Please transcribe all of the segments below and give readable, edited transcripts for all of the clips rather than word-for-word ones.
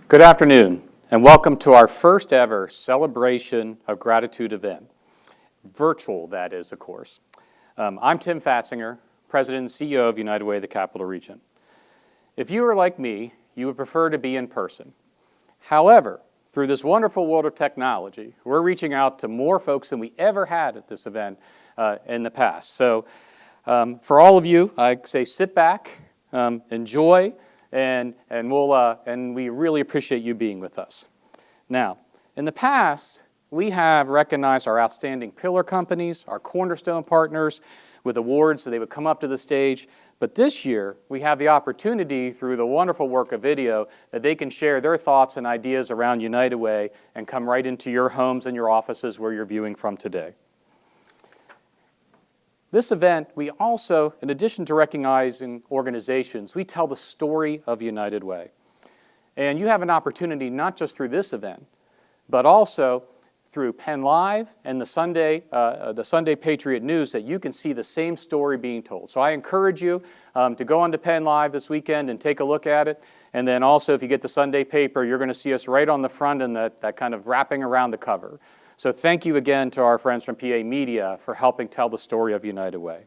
Good afternoon, and welcome to our first ever celebration of gratitude event. Virtual, that is, of course. I'm Tim Fatzinger, President and CEO of United Way of the Capital Region. If you are like me, you would prefer to be in person. However, through this wonderful world of technology, we're reaching out to more folks than we ever had at this event in the past. So for all of you, I say sit back, enjoy, and we really appreciate you being with us. Now, in the past, we have recognized our outstanding pillar companies, our Cornerstone partners, with awards so they would come up to the stage. But this year, we have the opportunity through the wonderful work of video that they can share their thoughts and ideas around United Way and come right into your homes and your offices where you're viewing from today. This event, we also, in addition to recognizing organizations, we tell the story of United Way. And you have an opportunity not just through this event, but also through Penn Live and the Sunday Patriot News that you can see the same story being told. So I encourage you to go onto Penn Live this weekend and take a look at it. And then also if you get the Sunday paper, you're going to see us right on the front and that kind of wrapping around the cover. So thank you again to our friends from PA Media for helping tell the story of United Way.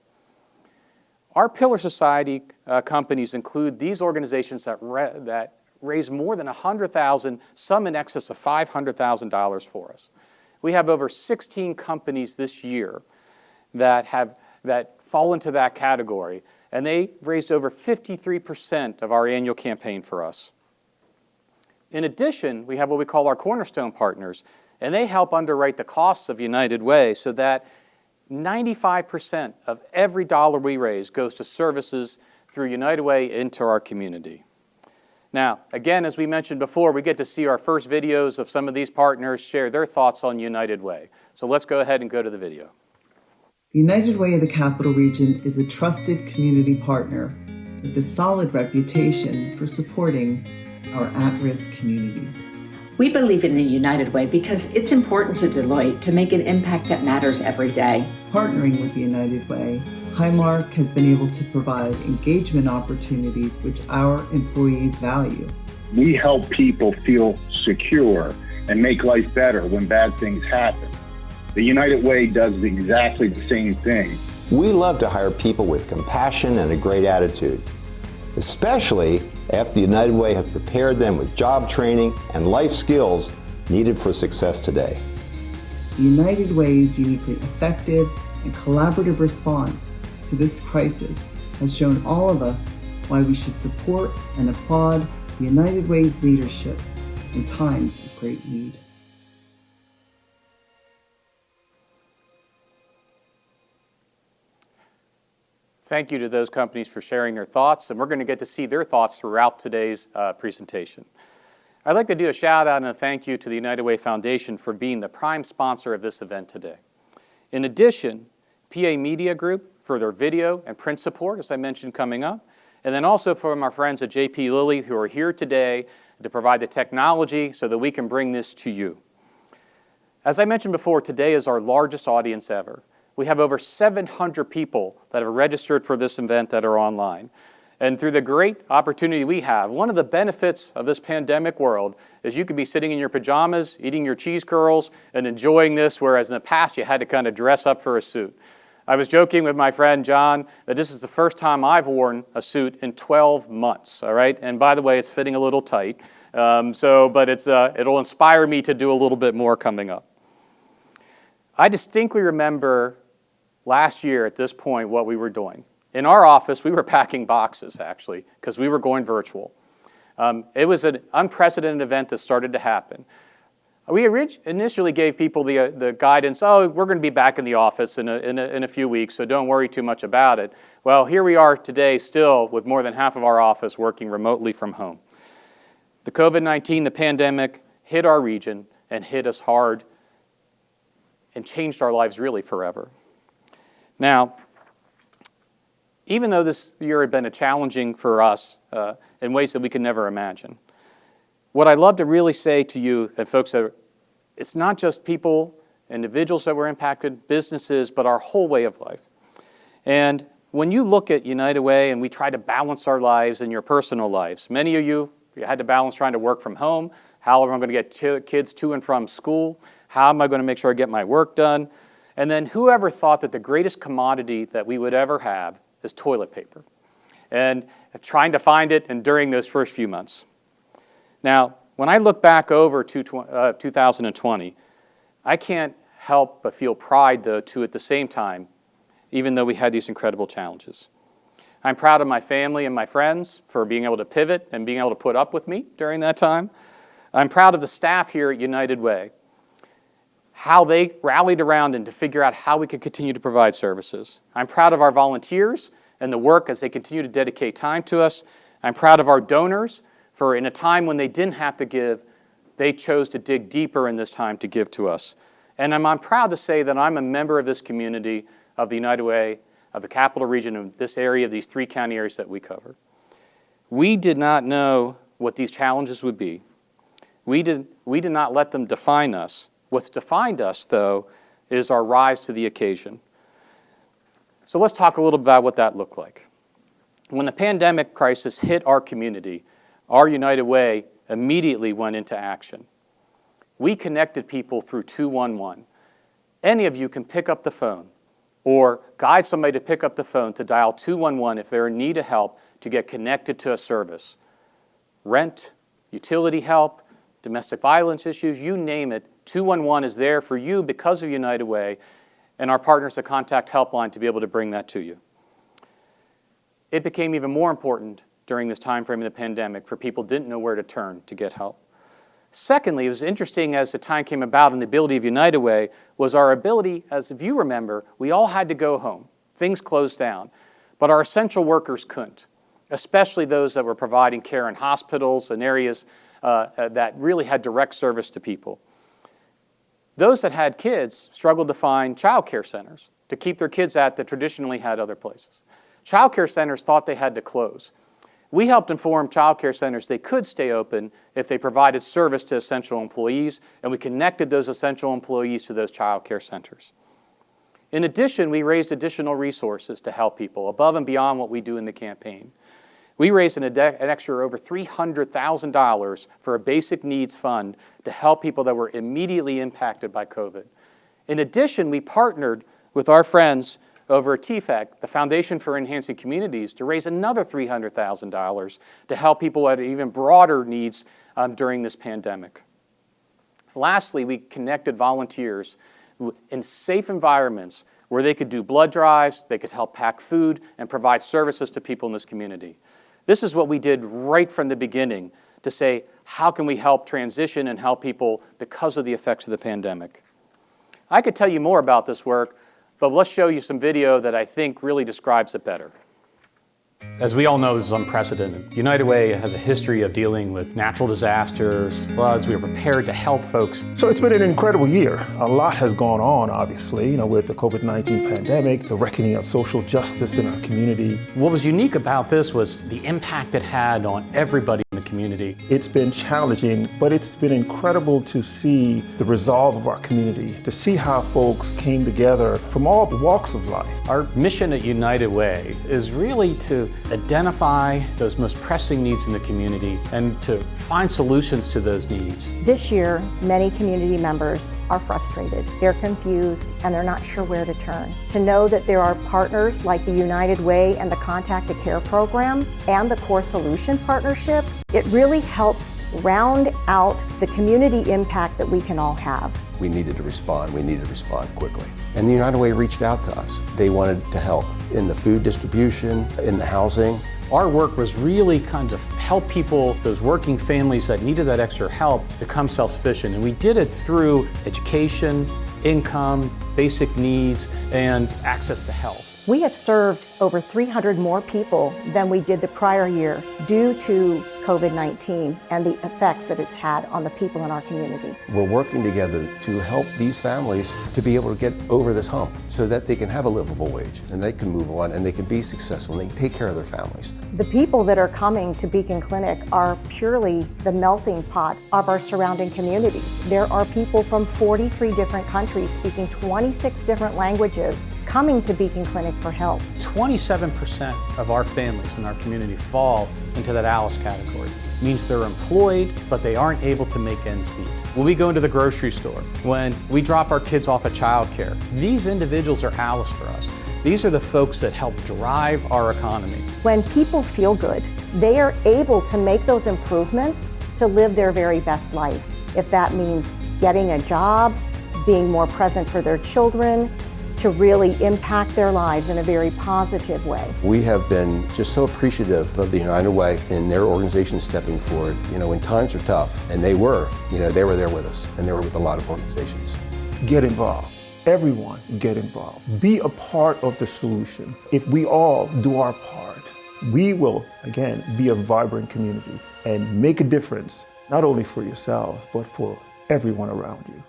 Our Pillar Society companies include these organizations that raise more than $100,000, some in excess of $500,000 for us. We have over 16 companies this year that fall into that category, and they raised over 53% of our annual campaign for us. In addition, we have what we call our Cornerstone partners, and they help underwrite the costs of United Way so that 95% of every dollar we raise goes to services through United Way into our community. Now, again, as we mentioned before, we get to see our first videos of some of these partners share their thoughts on United Way. So let's go ahead and go to the video. United Way of the Capital Region is a trusted community partner with a solid reputation for supporting our at-risk communities. We believe in the United Way because it's important to Deloitte to make an impact that matters every day. Partnering with the United Way, Highmark has been able to provide engagement opportunities which our employees value. We help people feel secure and make life better when bad things happen. The United Way does exactly the same thing. We love to hire people with compassion and a great attitude, especially after the United Way has prepared them with job training and life skills needed for success today. The United Way's uniquely effective and collaborative response to this crisis has shown all of us why we should support and applaud the United Way's leadership in times of great need. Thank you to those companies for sharing their thoughts, and we're going to get to see their thoughts throughout today's presentation. I'd like to do a shout out and a thank you to the United Way Foundation for being the prime sponsor of this event today. In addition, PA Media Group for their video and print support, as I mentioned coming up, and then also from our friends at JP Lilly who are here today to provide the technology so that we can bring this to you. As I mentioned before, today is our largest audience ever. We have over 700 people that have registered for this event that are online. And through the great opportunity we have, one of the benefits of this pandemic world is you could be sitting in your pajamas, eating your cheese curls, and enjoying this, whereas in the past you had to kind of dress up for a suit. I was joking with my friend John that this is the first time I've worn a suit in 12 months, all right? And by the way, it's fitting a little tight, but it'll inspire me to do a little bit more coming up. I distinctly remember last year at this point what we were doing. In our office, we were packing boxes, actually, because we were going virtual. It was an unprecedented event that started to happen. We initially gave people the guidance, we're going to be back in the office in a few weeks, so don't worry too much about it. Well, here we are today still with more than half of our office working remotely from home. The COVID-19, the pandemic, hit our region and hit us hard and changed our lives really forever. Now, even though this year had been challenging for us in ways that we could never imagine, what I'd love to really say to you and folks that it's not just people, individuals that were impacted, businesses, but our whole way of life. And when you look at United Way and we try to balance our lives and your personal lives, many of you We had to balance trying to work from home. How am I going to get kids to and from school? How am I going to make sure I get my work done? And then whoever thought that the greatest commodity that we would ever have is toilet paper? And trying to find it and during those first few months. Now, when I look back over 2020, I can't help but feel pride, though, too, at the same time, even though we had these incredible challenges. I'm proud of my family and my friends for being able to pivot and being able to put up with me during that time. I'm proud of the staff here at United Way, how they rallied around and to figure out how we could continue to provide services. I'm proud of our volunteers and the work as they continue to dedicate time to us. I'm proud of our donors for, in a time when they didn't have to give, they chose to dig deeper in this time to give to us. And I'm proud to say that I'm a member of this community of the United Way, of the Capital Region, of this area, of these 3 county areas that we cover. We did not know what these challenges would be. We did not let them define us. What's defined us, though, is our rise to the occasion. So let's talk a little bit about what that looked like. When the pandemic crisis hit our community, our United Way immediately went into action. We connected people through 211. Any of you can pick up the phone or guide somebody to pick up the phone to dial 211 if they're in need of help to get connected to a service. Rent, utility help, domestic violence issues, you name it, 211 is there for you because of United Way and our partners at Contact Helpline to be able to bring that to you. It became even more important during this time frame of the pandemic for people didn't know where to turn to get help. Secondly, it was interesting as the time came about and the ability of United Way was our ability, as if you remember, we all had to go home. Things closed down, but our essential workers couldn't, especially those that were providing care in hospitals and areas that really had direct service to people. Those that had kids struggled to find child care centers to keep their kids at that traditionally had other places. Child care centers thought they had to close. We helped inform child care centers they could stay open if they provided service to essential employees, and we connected those essential employees to those child care centers. In addition, we raised additional resources to help people above and beyond what we do in the campaign. We raised an extra over $300,000 for a basic needs fund to help people that were immediately impacted by COVID. In addition, we partnered with our friends over at TFAC, the Foundation for Enhancing Communities, to raise another $300,000 to help people at even broader needs during this pandemic. Lastly, we connected volunteers in safe environments where they could do blood drives, they could help pack food, and provide services to people in this community. This is what we did right from the beginning to say, how can we help transition and help people because of the effects of the pandemic? I could tell you more about this work, but let's show you some video that I think really describes it better. As we all know, this is unprecedented. United Way has a history of dealing with natural disasters, floods. We are prepared to help folks. So it's been an incredible year. A lot has gone on, obviously, with the COVID-19 pandemic, the reckoning of social justice in our community. What was unique about this was the impact it had on everybody in the community. It's been challenging, but it's been incredible to see the resolve of our community, to see how folks came together from all walks of life. Our mission at United Way is really to identify those most pressing needs in the community and to find solutions to those needs. This year, many community members are frustrated. They're confused and they're not sure where to turn. To know that there are partners like the United Way and the Contact to Care program and the Core Solution Partnership, it really helps round out the community impact that we can all have. We needed to respond. We needed to respond quickly. And the United Way reached out to us. They wanted to help in the food distribution, in the housing. Our work was really kind of help people, those working families that needed that extra help, become self-sufficient. And we did it through education, income, basic needs, and access to health. We have served over 300 more people than we did the prior year due to COVID-19 and the effects that it's had on the people in our community. We're working together to help these families to be able to get over this hump so that they can have a livable wage and they can move on and they can be successful and they can take care of their families. The people that are coming to Beacon Clinic are purely the melting pot of our surrounding communities. There are people from 43 different countries speaking 26 different languages coming to Beacon Clinic for help. 27% of our families in our community fall into that ALICE category. means they're employed, but they aren't able to make ends meet. When we go into the grocery store, when we drop our kids off at childcare, these individuals are allies for us. These are the folks that help drive our economy. When people feel good, they are able to make those improvements to live their very best life. If that means getting a job, being more present for their children, to really impact their lives in a very positive way. We have been just so appreciative of the United Way and their organization stepping forward. When times are tough, and they were there with us, and they were with a lot of organizations. Get involved. Everyone get involved. Be a part of the solution. If we all do our part, we will, again, be a vibrant community and make a difference, not only for yourselves, but for everyone around you.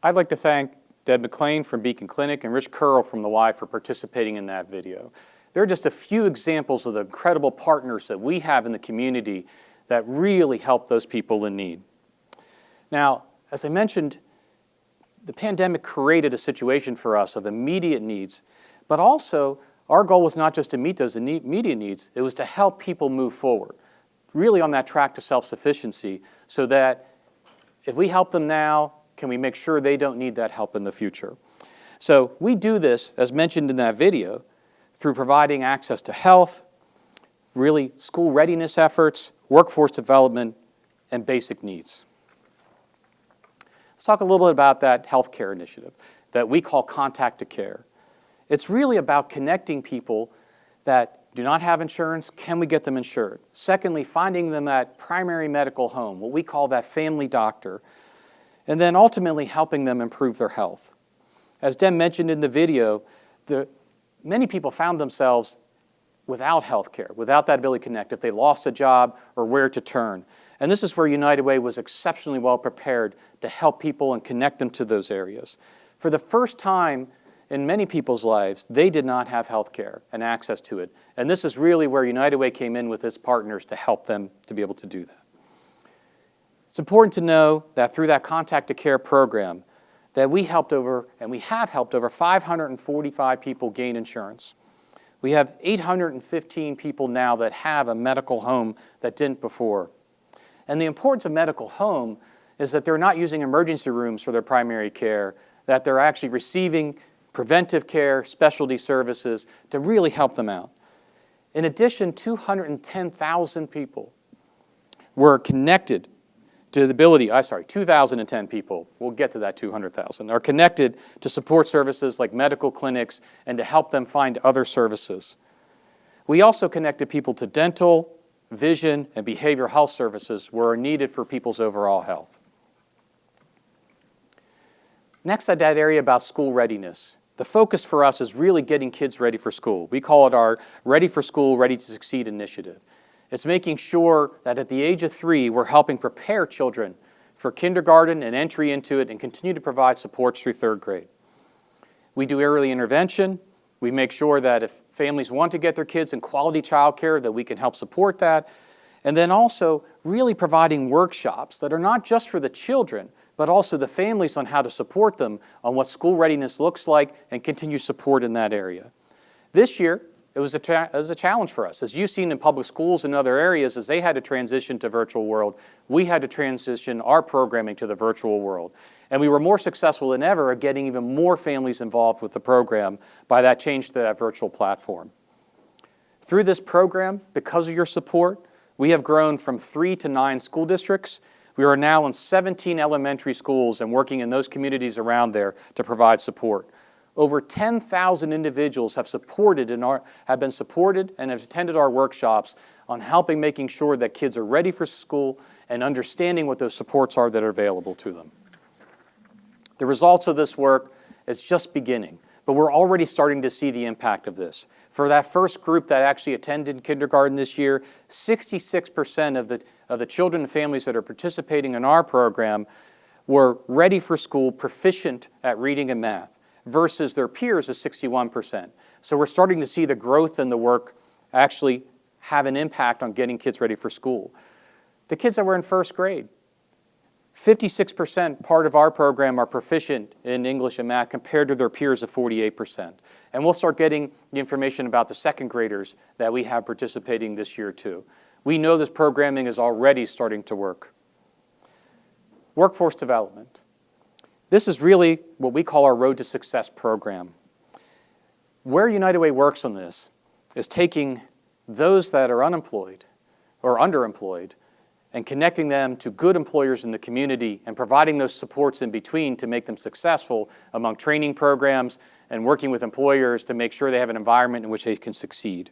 I'd like to thank Deb McClain from Beacon Clinic and Rich Curl from the Y for participating in that video. There are just a few examples of the incredible partners that we have in the community that really help those people in need. Now, as I mentioned, the pandemic created a situation for us of immediate needs, but also our goal was not just to meet those immediate needs, it was to help people move forward, really on that track to self-sufficiency, so that if we help them now, can we make sure they don't need that help in the future? So we do this, as mentioned in that video, through providing access to health, really school readiness efforts, workforce development, and basic needs. Let's talk a little bit about that healthcare initiative that we call Contact to Care. It's really about connecting people that do not have insurance. Can we get them insured? Secondly, finding them that primary medical home, what we call that family doctor, and then ultimately helping them improve their health. As Dem mentioned in the video, many people found themselves without health care, without that ability to connect, if they lost a job or where to turn. And this is where United Way was exceptionally well prepared to help people and connect them to those areas. For the first time in many people's lives, they did not have health care and access to it. And this is really where United Way came in with its partners to help them to be able to do that. It's important to know that through that Contact to Care program, that we have helped over 545 people gain insurance. We have 815 people now that have a medical home that didn't before. And the importance of medical home is that they're not using emergency rooms for their primary care, that they're actually receiving preventive care, specialty services to really help them out. In addition, 210,000 people were connected to the ability, 2,010 people, we'll get to that 200,000, are connected to support services like medical clinics and to help them find other services. We also connected people to dental, vision, and behavioral health services where are needed for people's overall health. Next, that area about school readiness. The focus for us is really getting kids ready for school. We call it our Ready for School, Ready to Succeed initiative. It's making sure that at the age of 3, we're helping prepare children for kindergarten and entry into it and continue to provide supports through 3rd grade. We do early intervention. We make sure that if families want to get their kids in quality childcare, that we can help support that. And then also really providing workshops that are not just for the children, but also the families on how to support them on what school readiness looks like and continue support in that area. This year, it was a challenge for us. As you've seen in public schools and other areas, as they had to transition to virtual world, we had to transition our programming to the virtual world. And we were more successful than ever at getting even more families involved with the program by that change to that virtual platform. Through this program, because of your support, we have grown from 3 to 9 school districts. We are now in 17 elementary schools and working in those communities around there to provide support. Over 10,000 individuals have been supported and have attended our workshops on making sure that kids are ready for school and understanding what those supports are that are available to them. The results of this work is just beginning, but we're already starting to see the impact of this. For that first group that actually attended kindergarten this year, 66% of the children and families that are participating in our program were ready for school, proficient at reading and math, versus their peers is 61%. So we're starting to see the growth in the work actually have an impact on getting kids ready for school. The kids that were in 1st grade, 56% part of our program are proficient in English and math compared to their peers of 48%. And we'll start getting the information about the second graders that we have participating this year too. We know this programming is already starting to work. Workforce development. This is really what we call our Road to Success program. Where United Way works on this is taking those that are unemployed or underemployed and connecting them to good employers in the community and providing those supports in between to make them successful among training programs and working with employers to make sure they have an environment in which they can succeed.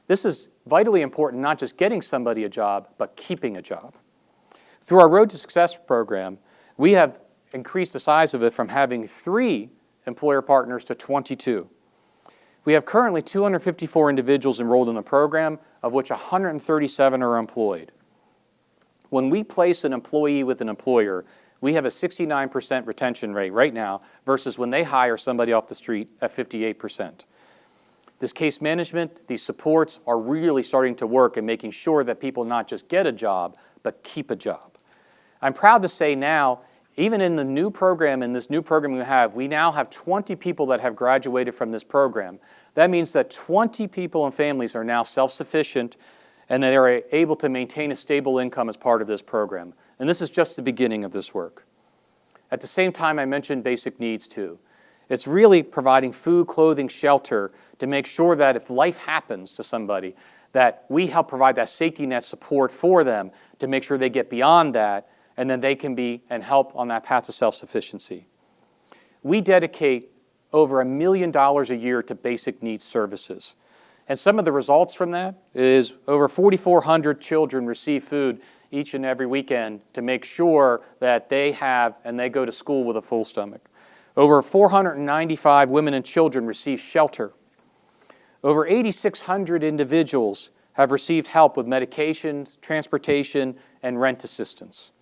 This is vitally important, not just getting somebody a job, but keeping a job. Through our Road to Success program, we have increased the size of it from having 3 employer partners to 22. We have currently 254 individuals enrolled in the program, of which 137 are employed. When we place an employee with an employer, we have a 69% retention rate right now versus when they hire somebody off the street at 58%. This case management, these supports are really starting to work and making sure that people not just get a job, but keep a job. I'm proud to say now, even in the new program, in this new program we now have 20 people that have graduated from this program. That means that 20 people and families are now self-sufficient and they are able to maintain a stable income as part of this program. And this is just the beginning of this work. At the same time, I mentioned basic needs too. It's really providing food, clothing, shelter to make sure that if life happens to somebody, that we help provide that safety net support for them to make sure they get beyond that and then they can be and help on that path to self-sufficiency. We dedicate over $1 million a year to basic needs services. And some of the results from that is over 4,400 children receive food each and every weekend to make sure that they have and they go to school with a full stomach. Over 495 women and children receive shelter. Over 8,600 individuals have received help with medications, transportation, and rent assistance.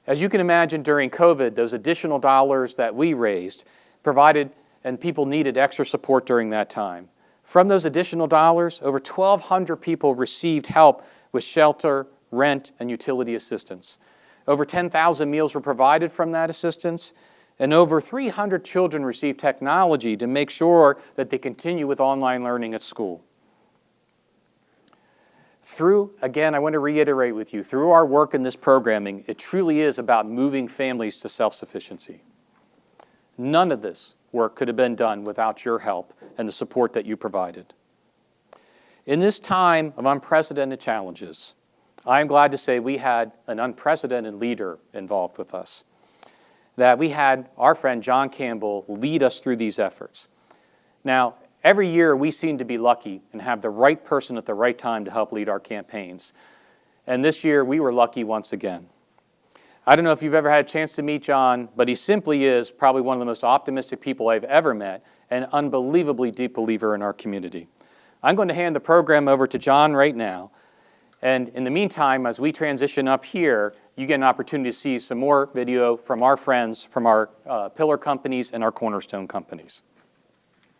As you can imagine, during COVID, those additional dollars that we raised provided, and people needed extra support during that time. From those additional dollars, over 1,200 people received help with shelter, rent, and utility assistance. Over 10,000 meals were provided from that assistance, and over 300 children received technology to make sure that they continue with online learning at school. Again, I want to reiterate with you, through our work in this programming, it truly is about moving families to self-sufficiency. None of this work could have been done without your help and the support that you provided. In this time of unprecedented challenges, I am glad to say we had an unprecedented leader involved with us. That we had our friend John Campbell lead us through these efforts. Now, every year we seem to be lucky and have the right person at the right time to help lead our campaigns. And this year we were lucky once again. I don't know if you've ever had a chance to meet John, but he simply is probably one of the most optimistic people I've ever met, and an unbelievably deep believer in our community. I'm going to hand the program over to John right now. And in the meantime, as we transition up here, you get an opportunity to see some more video from our friends, from our pillar companies and our Cornerstone companies.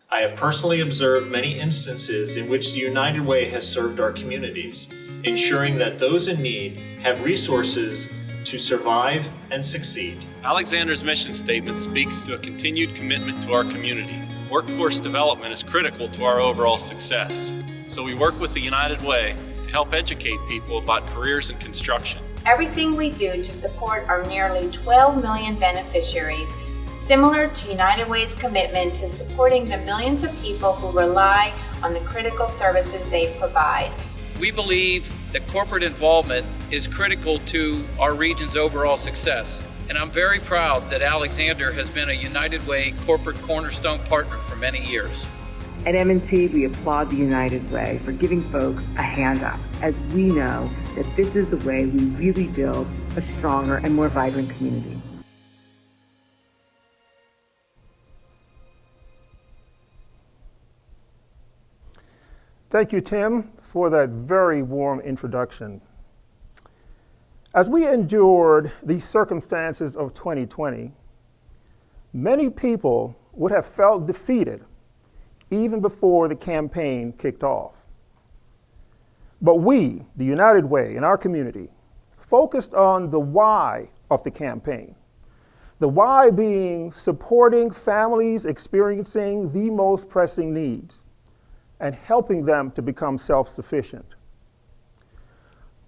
I have personally observed many instances in which the United Way has served our communities, ensuring that those in need have resources to survive and succeed. Alexander's mission statement speaks to a continued commitment to our community. Workforce development is critical to our overall success, so we work with the United Way to help educate people about careers in construction. Everything we do to support our nearly 12 million beneficiaries, similar to United Way's commitment to supporting the millions of people who rely on the critical services they provide. We believe that corporate involvement is critical to our region's overall success, and I'm very proud that Alexander has been a United Way corporate Cornerstone partner for many years. At M&T, we applaud the United Way for giving folks a hand up, as we know that this is the way we really build a stronger and more vibrant community. Thank you, Tim, for that very warm introduction. As we endured the circumstances of 2020, many people would have felt defeated even before the campaign kicked off. But we, the United Way, in our community, focused on the why of the campaign. The why being supporting families experiencing the most pressing needs and helping them to become self-sufficient.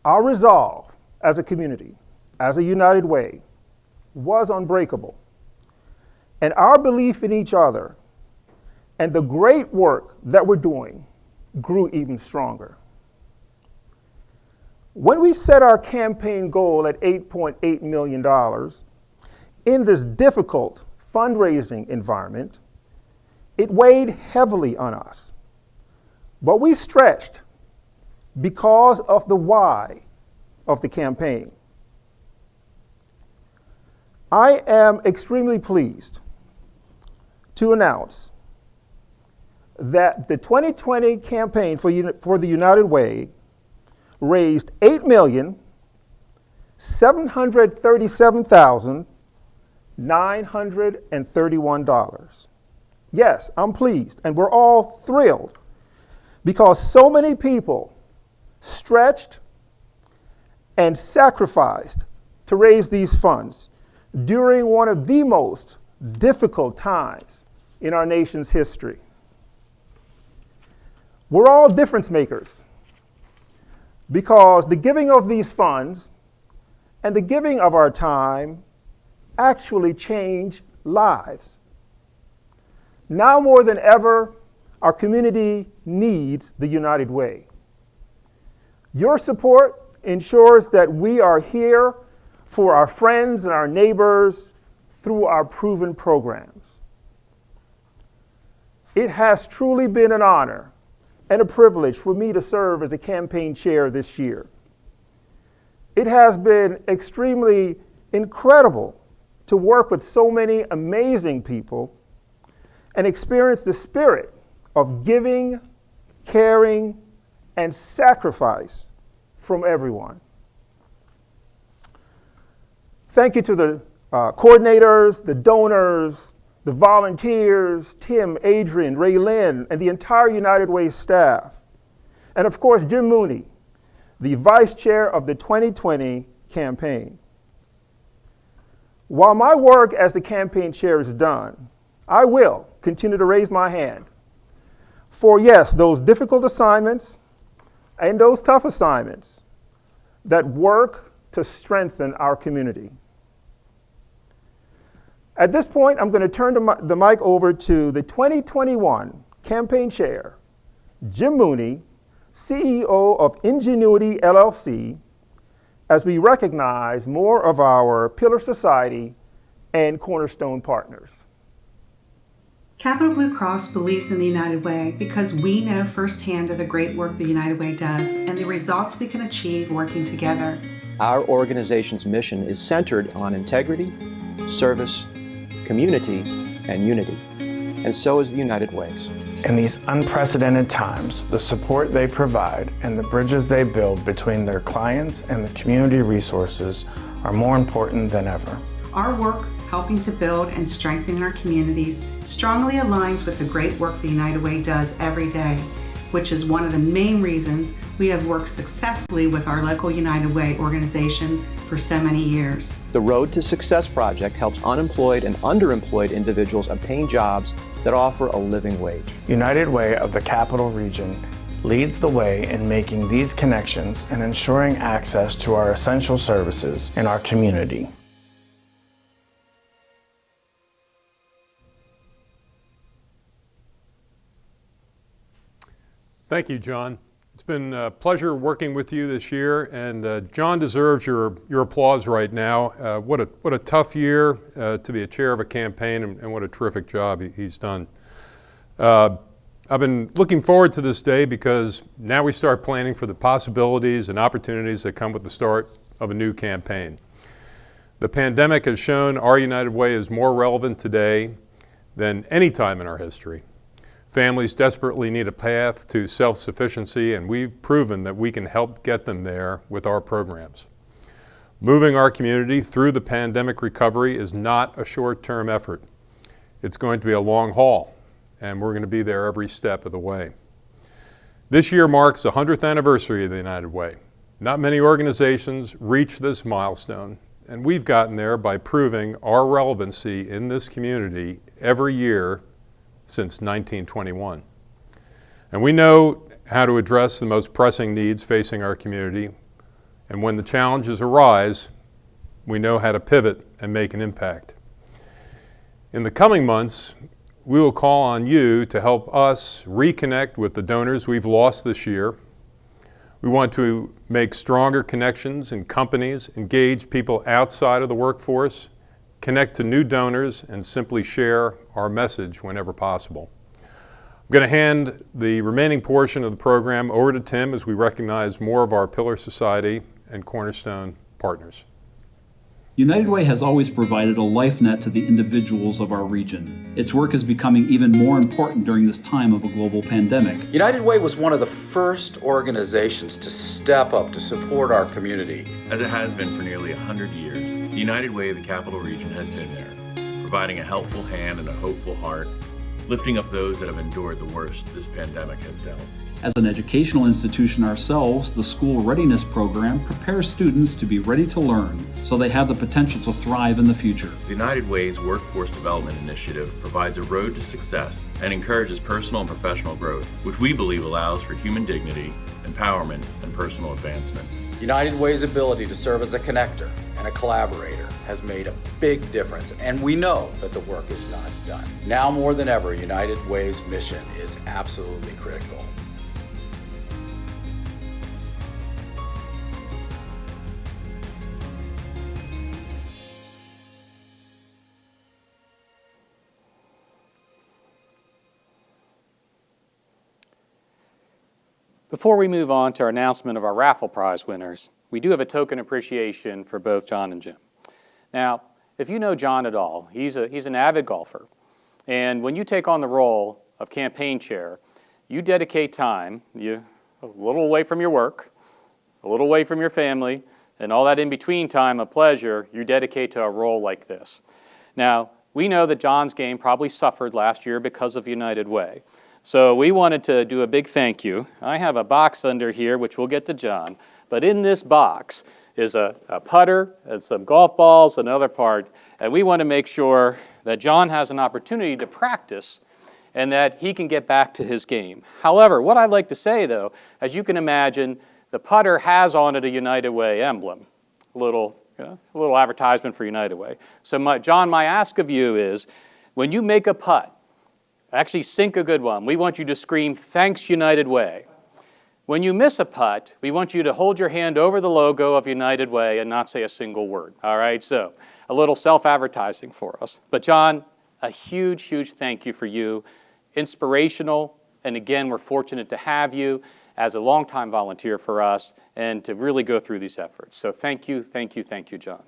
Our resolve as a community, as a united way, was unbreakable. And our belief in each other and the great work that we're doing grew even stronger. When we set our campaign goal at $8.8 million, in this difficult fundraising environment, it weighed heavily on us. But we stretched because of the why of the campaign. I am extremely pleased to announce that the 2020 campaign for the United Way raised $8,737,931. Yes, I'm pleased, and we're all thrilled because so many people stretched and sacrificed to raise these funds during one of the most difficult times in our nation's history. We're all difference makers because the giving of these funds and the giving of our time actually change lives. Now more than ever, our community needs the United Way. Your support ensures that we are here for our friends and our neighbors through our proven programs. It has truly been an honor and a privilege for me to serve as a campaign chair this year. It has been extremely incredible to work with so many amazing people and experience the spirit of giving, caring, and sacrifice from everyone. Thank you to the coordinators, the donors, the volunteers, Tim, Adrian, Raylyn, and the entire United Way staff. And of course, Jim Mooney, the vice chair of the 2020 campaign. While my work as the campaign chair is done, I will continue to raise my hand for, yes, those difficult assignments and those tough assignments that work to strengthen our community. At this point, I'm going to turn the mic over to the 2021 campaign chair, Jim Mooney, CEO of Ingenuity LLC, as we recognize more of our Pillar Society and Cornerstone partners. Capital Blue Cross believes in the United Way because we know firsthand of the great work the United Way does and the results we can achieve working together. Our organization's mission is centered on integrity, service, community, and unity, and so is the United Way's. In these unprecedented times, the support they provide and the bridges they build between their clients and the community resources are more important than ever. Our work helping to build and strengthen our communities strongly aligns with the great work the United Way does every day, which is one of the main reasons we have worked successfully with our local United Way organizations for so many years. The Road to Success project helps unemployed and underemployed individuals obtain jobs that offer a living wage. United Way of the Capital Region leads the way in making these connections and ensuring access to our essential services in our community. Thank you, John. It's been a pleasure working with you this year, and John deserves your applause right now. What a tough year to be a chair of a campaign, and what a terrific job he's done. I've been looking forward to this day because now we start planning for the possibilities and opportunities that come with the start of a new campaign. The pandemic has shown our United Way is more relevant today than any time in our history. Families desperately need a path to self-sufficiency, and we've proven that we can help get them there with our programs. Moving our community through the pandemic recovery is not a short-term effort. It's going to be a long haul, and we're going to be there every step of the way. This year marks the 100th anniversary of the United Way. Not many organizations reach this milestone, and we've gotten there by proving our relevancy in this community every year since 1921. And we know how to address the most pressing needs facing our community, and when the challenges arise, we know how to pivot and make an impact. In the coming months, we will call on you to help us reconnect with the donors we've lost this year. We want to make stronger connections in companies, engage people outside of the workforce, connect to new donors, and simply share our message whenever possible. I'm going to hand the remaining portion of the program over to Tim as we recognize more of our Pillar Society and Cornerstone partners. United Way has always provided a life net to the individuals of our region. Its work is becoming even more important during this time of a global pandemic. United Way was one of the first organizations to step up to support our community. As it has been for nearly 100 years, the United Way of the Capital Region has been there, providing a helpful hand and a hopeful heart, lifting up those that have endured the worst this pandemic has dealt. As an educational institution ourselves, the School Readiness program prepares students to be ready to learn so they have the potential to thrive in the future. The United Way's Workforce Development Initiative provides a road to success and encourages personal and professional growth, which we believe allows for human dignity, empowerment, and personal advancement. United Way's ability to serve as a connector and a collaborator has made a big difference, and we know that the work is not done. Now more than ever, United Way's mission is absolutely critical. Before we move on to our announcement of our raffle prize winners, we do have a token appreciation for both John and Jim. Now, if you know John at all, he's an avid golfer. And when you take on the role of campaign chair, you dedicate time, a little away from your work, a little away from your family, and all that in-between time of pleasure, you dedicate to a role like this. Now, we know that John's game probably suffered last year because of United Way. So we wanted to do a big thank you. I have a box under here, which we'll get to John. But in this box is a putter and some golf balls, another part. And we want to make sure that John has an opportunity to practice and that he can get back to his game. However, what I'd like to say, though, as you can imagine, the putter has on it a United Way emblem, a little advertisement for United Way. So John, my ask of you is, when you make a putt, actually sink a good one, we want you to scream, "Thanks, United Way." When you miss a putt, we want you to hold your hand over the logo of United Way and not say a single word, all right? So a little self-advertising for us. But John, a huge, huge thank you for you. Inspirational, and again, we're fortunate to have you as a longtime volunteer for us and to really go through these efforts. So thank you, thank you, thank you, John.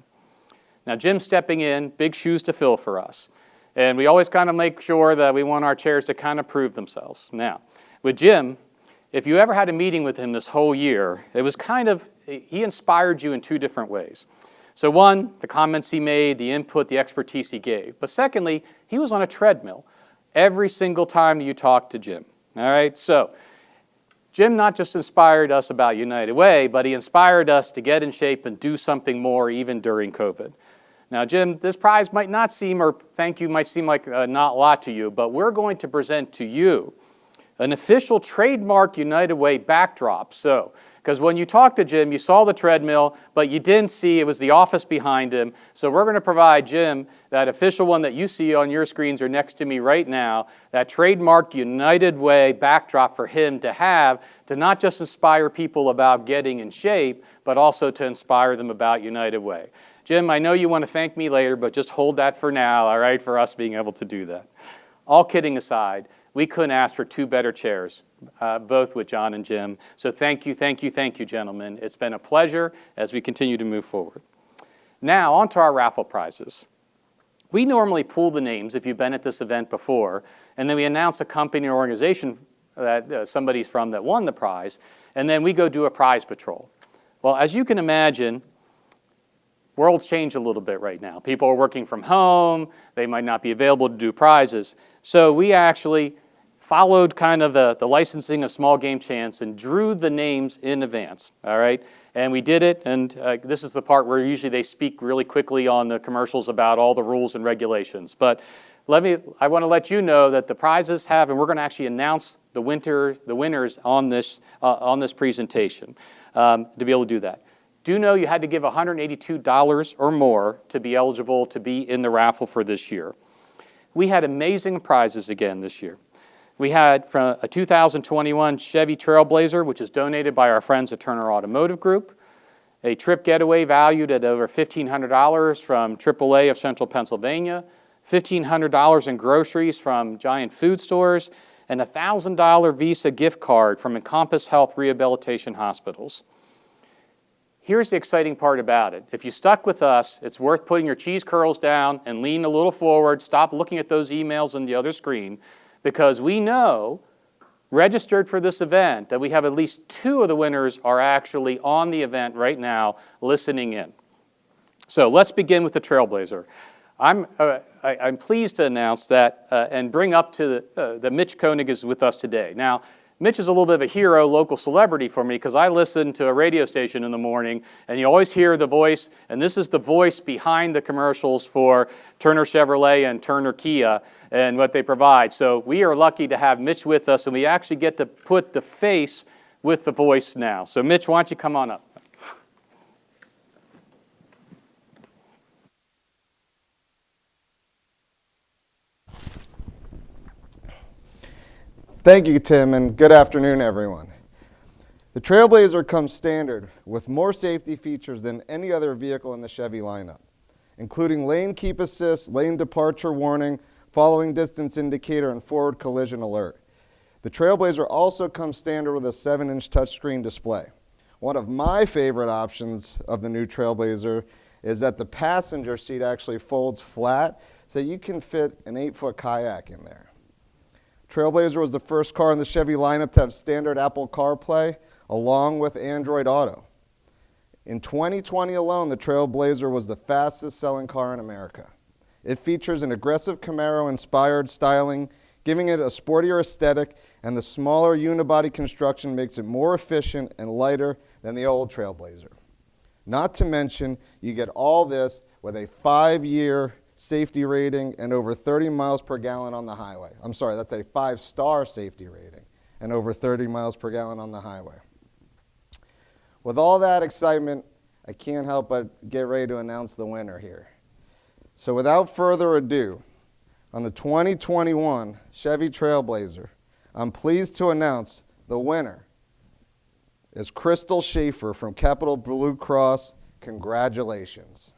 Now, Jim's stepping in, big shoes to fill for us. And we always kind of make sure that we want our chairs to kind of prove themselves. Now, with Jim, if you ever had a meeting with him this whole year, it was he inspired you in two different ways. So one, the comments he made, the input, the expertise he gave. But secondly, he was on a treadmill every single time you talked to Jim. All right, so Jim not just inspired us about United Way, but he inspired us to get in shape and do something more even during COVID. Now, Jim, this prize might not seem, or thank you might seem like not a lot to you, but we're going to present to you an official trademark United Way backdrop. So, because when you talked to Jim, you saw the treadmill, but you didn't see it was the office behind him. So we're going to provide Jim that official one that you see on your screens or next to me right now, that trademark United Way backdrop for him to have to not just inspire people about getting in shape, but also to inspire them about United Way. Jim, I know you want to thank me later, but just hold that for now, all right, for us being able to do that. All kidding aside, we couldn't ask for two better chairs, both with John and Jim. So thank you, thank you, thank you, gentlemen. It's been a pleasure as we continue to move forward. Now, on to our raffle prizes. We normally pull the names, if you've been at this event before, and then we announce a company or organization that somebody's from that won the prize, and then we go do a prize patrol. Well, as you can imagine, world's changed a little bit right now. People are working from home. They might not be available to do prizes. So we actually followed kind of the licensing of Small Game Chance and drew the names in advance, all right? And we did it, and this is the part where usually they speak really quickly on the commercials about all the rules and regulations. But I want to let you know that the prizes have, and we're going to actually announce the winners on this presentation to be able to do that. Do know you had to give $182 or more to be eligible to be in the raffle for this year. We had amazing prizes again this year. We had from a 2021 Chevy Trailblazer, which is donated by our friends at Turner Automotive Group, a trip getaway valued at over $1,500 from AAA of Central Pennsylvania, $1,500 in groceries from Giant Food Stores, and a $1,000 Visa gift card from Encompass Health Rehabilitation Hospitals. Here's the exciting part about it. If you stuck with us, it's worth putting your cheese curls down and lean a little forward, stop looking at those emails on the other screen, because we know, registered for this event, that we have at least 2 of the winners are actually on the event right now listening in. So let's begin with the Trailblazer. I'm pleased to announce that and bring up to that Mitch Koenig is with us today. Now, Mitch is a little bit of a hero, local celebrity for me, because I listen to a radio station in the morning, and you always hear the voice, and this is the voice behind the commercials for Turner Chevrolet and Turner Kia and what they provide. So we are lucky to have Mitch with us, and we actually get to put the face with the voice now. So Mitch, why don't you come on up? Thank you, Tim, and good afternoon, everyone. The Trailblazer comes standard with more safety features than any other vehicle in the Chevy lineup, including lane keep assist, lane departure warning, following distance indicator, and forward collision alert. The Trailblazer also comes standard with a 7-inch touchscreen display. One of my favorite options of the new Trailblazer is that the passenger seat actually folds flat so you can fit an 8-foot kayak in there. Trailblazer was the first car in the Chevy lineup to have standard Apple CarPlay along with Android Auto. In 2020 alone, the Trailblazer was the fastest selling car in America. It features an aggressive Camaro-inspired styling, giving it a sportier aesthetic, and the smaller unibody construction makes it more efficient and lighter than the old Trailblazer. Not to mention, you get all this with a 5-year safety rating and over 30 miles per gallon on the highway. I'm sorry, that's a 5-star safety rating and over 30 miles per gallon on the highway. With all that excitement, I can't help but get ready to announce the winner here. So without further ado, on the 2021 Chevy Trailblazer, I'm pleased to announce the winner is Crystal Schaefer from Capital Blue Cross. Congratulations.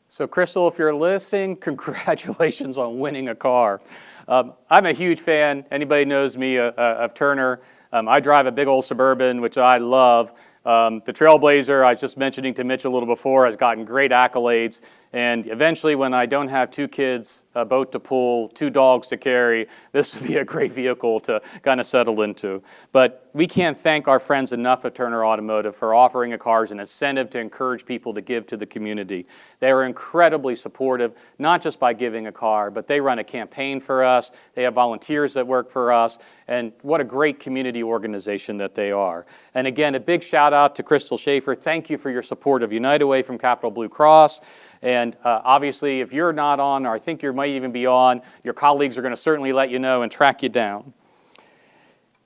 So Crystal, if you're listening, congratulations on winning a car. I'm a huge fan. Anybody knows me of Turner. I drive a big old Suburban, which I love. The Trailblazer, I was just mentioning to Mitch a little before, has gotten great accolades. And eventually, when I don't have 2 kids, a boat to pull, 2 dogs to carry, this would be a great vehicle to kind of settle into. But we can't thank our friends enough at Turner Automotive for offering a car as an incentive to encourage people to give to the community. They are incredibly supportive, not just by giving a car, but they run a campaign for us. They have volunteers that work for us. And what a great community organization that they are. And again, a big shout out to Crystal Schaefer. Thank you for your support of United Way from Capital Blue Cross. And obviously, if you're not on, or I think you might even be on, your colleagues are going to certainly let you know and track you down.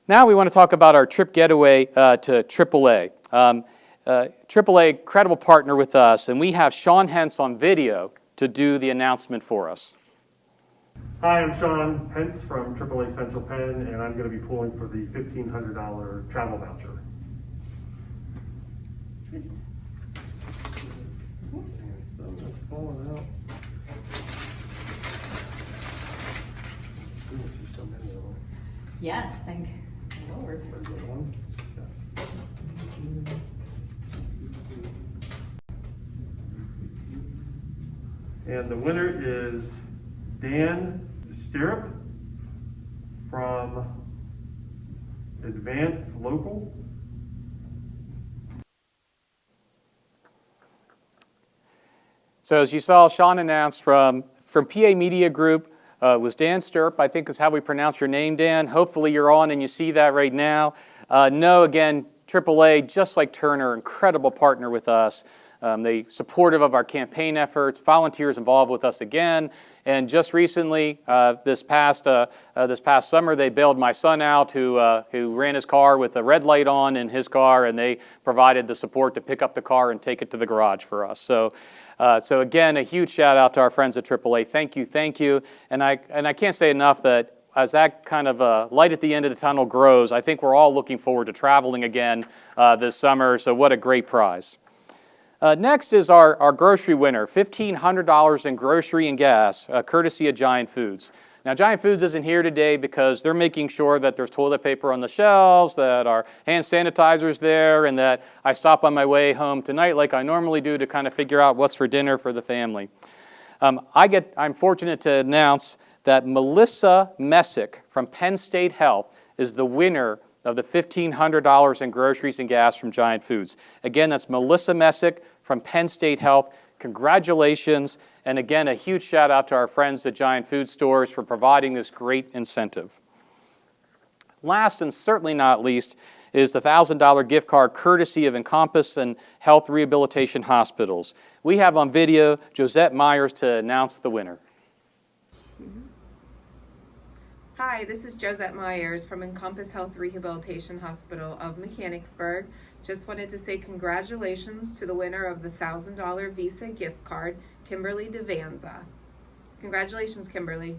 Now we want to talk about our trip getaway to AAA. AAA, incredible partner with us, and we have Sean Hentz on video to do the announcement for us. Hi, I'm Sean Hentz from AAA Central Penn, and I'm going to be pulling for the $1,500 travel voucher. Yes, thank the Lord. And the winner is Dan Stirrup from Advanced Local. So as you saw, Sean announced from PA Media Group was Dan Sturp, I think is how we pronounce your name, Dan. Hopefully you're on and you see that right now. No, again, AAA, just like Turner, incredible partner with us. They supportive of our campaign efforts, volunteers involved with us again, and just recently, this past summer, they bailed my son out, who ran his car with a red light on in his car, and they provided the support to pick up the car and take it to the garage for us. So again, a huge shout out to our friends at AAA. Thank you, and I can't say enough that as that kind of light at the end of the tunnel grows, I think we're all looking forward to traveling again this summer. So what a great prize. Next is our grocery winner, $1,500 in grocery and gas, courtesy of Giant Foods. Now, Giant Foods isn't here today because they're making sure that there's toilet paper on the shelves, that our hand sanitizer's there, and that I stop on my way home tonight like I normally do to kind of figure out what's for dinner for the family. I'm fortunate to announce that Melissa Messick from Penn State Health is the winner of the $1,500 in groceries and gas from Giant Foods. Again, that's Melissa Messick from Penn State Health. Congratulations, and again, a huge shout out to our friends at Giant Food Stores for providing this great incentive. Last and certainly not least is the $1,000 gift card courtesy of Encompass and Health Rehabilitation Hospitals. We have on video Josette Myers to announce the winner. Hi, this is Josette Myers from Encompass Health Rehabilitation Hospital of Mechanicsburg. Just wanted to say congratulations to the winner of the $1,000 Visa gift card, Kimberly DeVanza. Congratulations, Kimberly.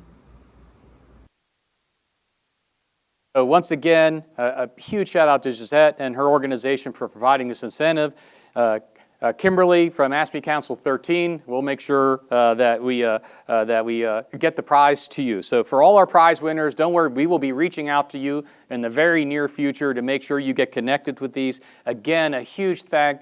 So once again, a huge shout out to Josette and her organization for providing this incentive. Kimberly from ASPE Council 13, we'll make sure that we get the prize to you. So for all our prize winners, don't worry, we will be reaching out to you in the very near future to make sure you get connected with these. Again, a huge thank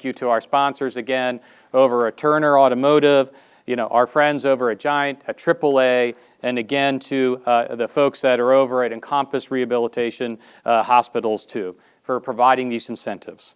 you to our sponsors again over at Turner Automotive, our friends over at Giant, at AAA, and again to the folks that are over at Encompass Rehabilitation Hospitals too, for providing these incentives.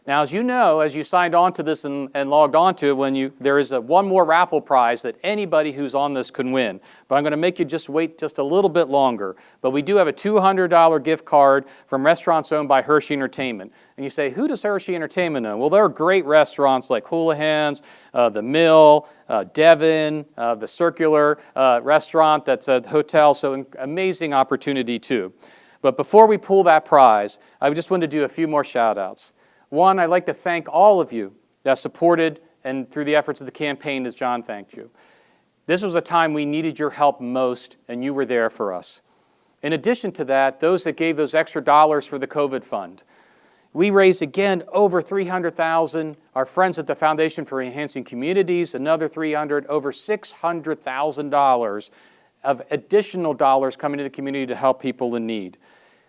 Now, as you know, as you signed on to this and logged on to it, there is one more raffle prize that anybody who's on this can win. But I'm going to make you just wait just a little bit longer. But we do have a $200 gift card from restaurants owned by Hershey Entertainment. And you say, who does Hershey Entertainment own? Well, there are great restaurants like Houlihan's, The Mill, Devon, the Circular restaurant that's a hotel. So an amazing opportunity too. But before we pull that prize, I just wanted to do a few more shout outs. One, I'd like to thank all of you that supported and through the efforts of the campaign as John thanked you. This was a time we needed your help most, and you were there for us. In addition to that, those that gave those extra dollars for the COVID fund. We raised, again, over $300,000. Our friends at the Foundation for Enhancing Communities, another $300,000, over $600,000 of additional dollars coming to the community to help people in need.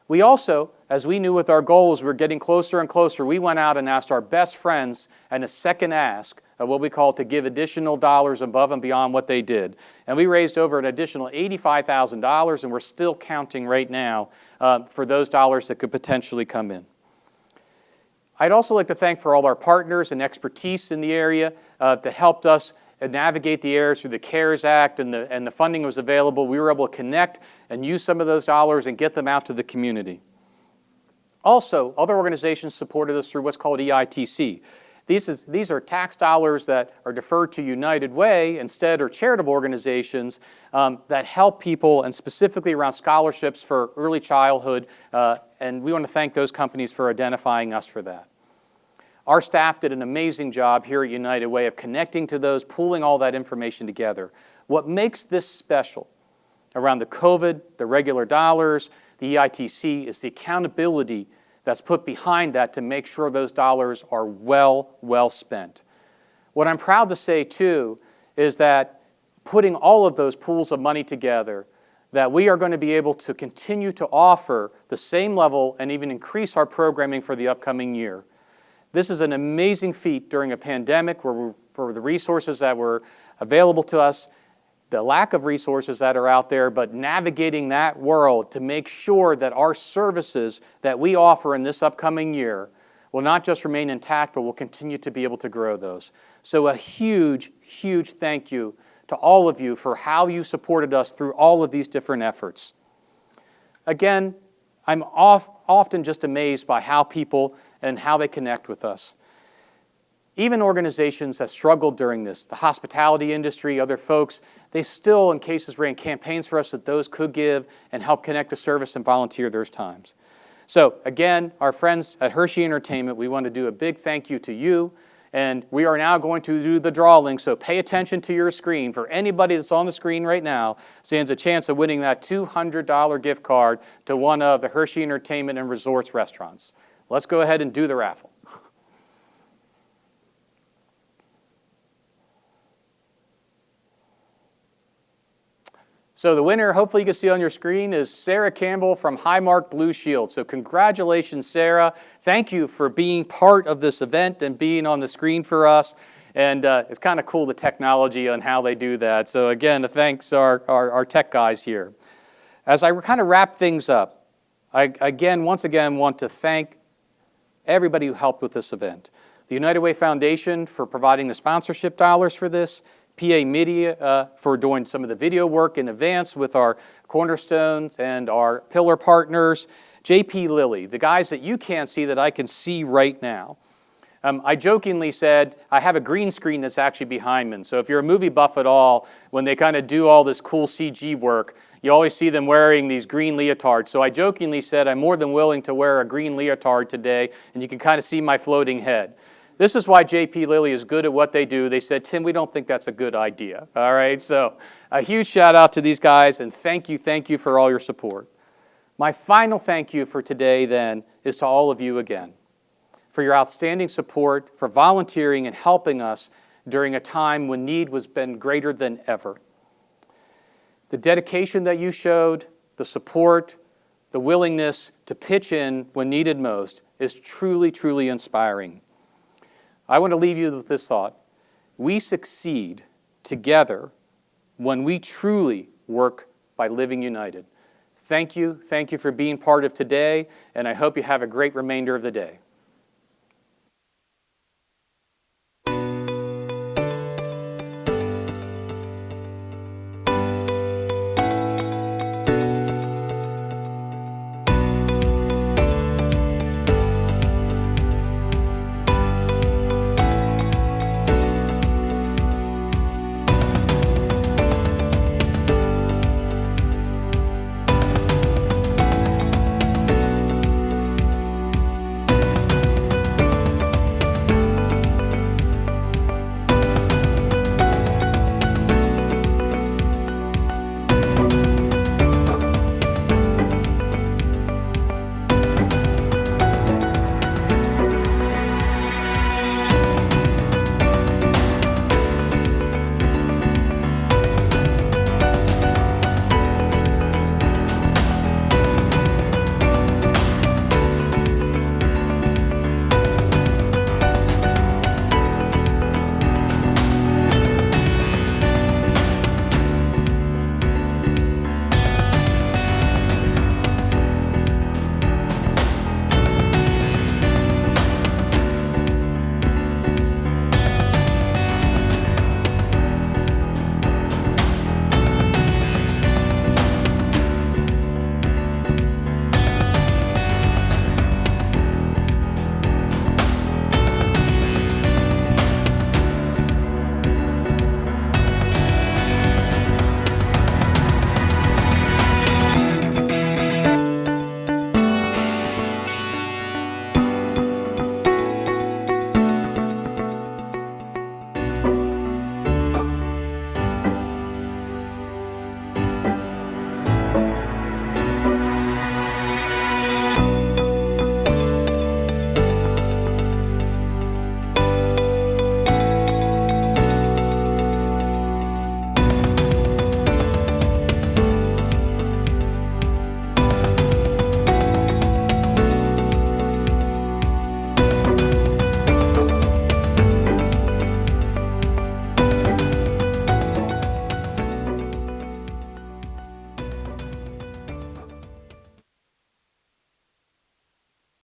We also, as we knew with our goals, we're getting closer and closer, we went out and asked our best friends and a second ask of what we call to give additional dollars above and beyond what they did. And we raised over an additional $85,000, and we're still counting right now for those dollars that could potentially come in. I'd also like to thank for all our partners and expertise in the area that helped us navigate the areas through the CARES Act, and the funding was available. We were able to connect and use some of those dollars and get them out to the community. Also, other organizations supported us through what's called EITC. These are tax dollars that are deferred to United Way instead, or charitable organizations that help people, and specifically around scholarships for early childhood, and we want to thank those companies for identifying us for that. Our staff did an amazing job here at United Way of connecting to those, pooling all that information together. What makes this special around the COVID, the regular dollars, the EITC, is the accountability that's put behind that to make sure those dollars are well spent. What I'm proud to say, too, is that putting all of those pools of money together, that we are going to be able to continue to offer the same level and even increase our programming for the upcoming year. This is an amazing feat during a pandemic where for the resources that were available to us, the lack of resources that are out there, but navigating that world to make sure that our services that we offer in this upcoming year will not just remain intact, but will continue to be able to grow those. So a huge, huge thank you to all of you for how you supported us through all of these different efforts. Again, I'm often just amazed by how people and how they connect with us. Even organizations that struggled during this, the hospitality industry, other folks, they still, in cases, ran campaigns for us that those could give and help connect to service and volunteer those times. So again, our friends at Hershey Entertainment, we want to do a big thank you to you. And we are now going to do the drawing, so pay attention to your screen. For anybody that's on the screen right now, stands a chance of winning that $200 gift card to one of the Hershey Entertainment and Resorts restaurants. Let's go ahead and do the raffle. So the winner, hopefully you can see on your screen, is Sarah Campbell from Highmark Blue Shield. So congratulations, Sarah. Thank you for being part of this event and being on the screen for us. And it's kind of cool, the technology on how they do that. So again, thanks our tech guys here. As I kind of wrap things up, I once again want to thank everybody who helped with this event. The United Way Foundation for providing the sponsorship dollars for this, PA Media for doing some of the video work in advance with our Cornerstones and our pillar partners, JP Lilly, the guys that you can't see that I can see right now. I jokingly said, I have a green screen that's actually behind me. So if you're a movie buff at all, when they kind of do all this cool CG work, you always see them wearing these green leotards. So I jokingly said, I'm more than willing to wear a green leotard today, and you can kind of see my floating head. This is why JP Lilly is good at what they do. They said, Tim, we don't think that's a good idea. All right, so a huge shout out to these guys, and thank you for all your support. My final thank you for today, then, is to all of you again for your outstanding support, for volunteering and helping us during a time when need was been greater than ever. The dedication that you showed, the support, the willingness to pitch in when needed most is truly, truly inspiring. I want to leave you with this thought. We succeed together when we truly work by living united. Thank you for being part of today, and I hope you have a great remainder of the day.